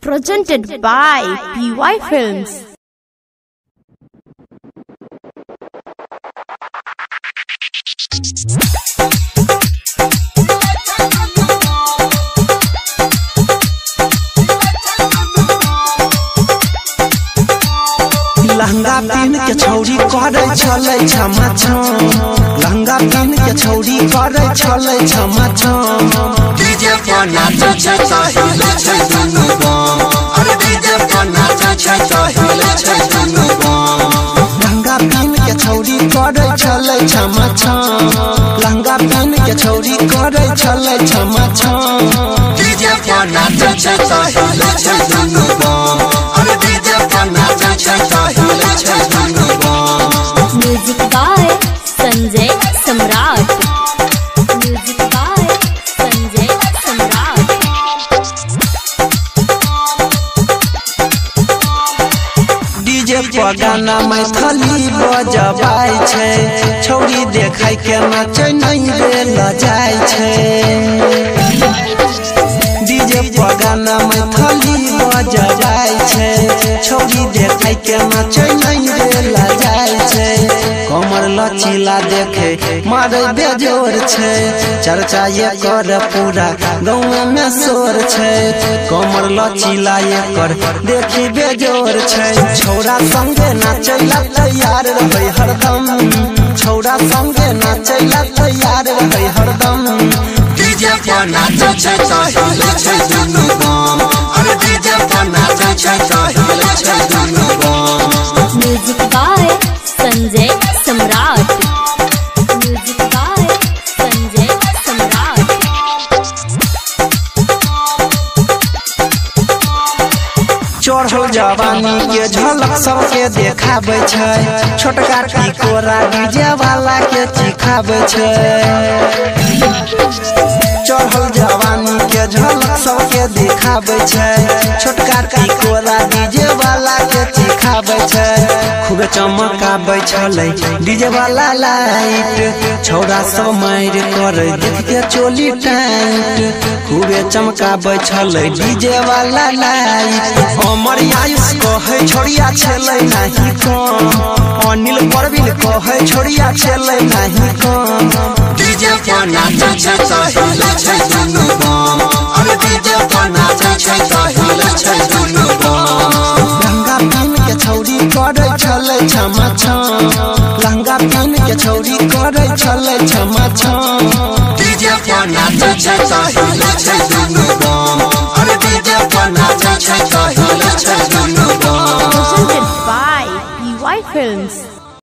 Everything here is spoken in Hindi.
Presented by PY Films. Lehenga पहन के छौरी करे छले छमा छम, लहंगा पहन के छौरी करे छले छमा छम। डीजे पर नाचे छै त हिले छै दुनु बम, अरे डीजे पर नाचे छै त हिले छै दुनु बम। लहंगा पहन के छौरी करे छले छमा छम, लहंगा पहन के छौरी करे छले छमा छम। डीजे पर नाचे छै त हिले छै दुनु बम, अरे डीजे पर नाचे छै त हिले छै दुनु बम। Music by Sanjay Samrat. Music by Sanjay Samrat. DJ पर गाना मैथिली बजबाई छै, छौरी देखाई के नाचे नहीं रे लजाई छै। डीजे पर गाना मैथिली बजबाई छै, छौरी देखाई के नाचे नहीं रे लजाई छै। कमर लचीला देखे मारे बेजोर छै, चर्चा एकर पूरा गाँव में शोर छै। कमर लचीला एकर देखी बेजोर छै, छौरा संगे नाचैला तैयार रहे हरदम, छौरा संगे नाचैला तैयार रहे हरदम। डीजे पर नाचे छै त हिले छै दुनु बम, अरे डीजे पर नाचे छै त हिले छै दुनु बम। Music by Sanjay Samrat. Music by Sanjay Samrat. चढ़ल जवानी के झलक सबके देखाबै छै, छोटका टिकोरा डीजे वाला के चिखाबै छै। चढ़ल जवानी के झलक सबके देखाबै छै, छोटका टिकोरा डीजे वाला के चिखाबै छै। खूब चमकाबै छलै डीजे वाला लाइट, छौरा सब मार करे देख के चोली टाइट। खूबे चमकाबै छलै डीजे वाला लाइट। हमर आयुष कहे छोड़िया छलै नहीं कम, अनिल परवीन कहे छोड़िया छलै नहीं कम। डीजे पर नाचे छै त हिले छै दुनु बम, अरे डीजे पर नाचे छै त हिले छै दुनु बम। लहंगा पहन के छौरी करे छलै छमा छम, लहंगा पहन के छौरी करे छलै छमा छम। डीजे पर नाचे छै त हिले छै दुनु बम, अरे डीजे पर नाचे छै त हिले छै दुनु बम। Presented by PY Films.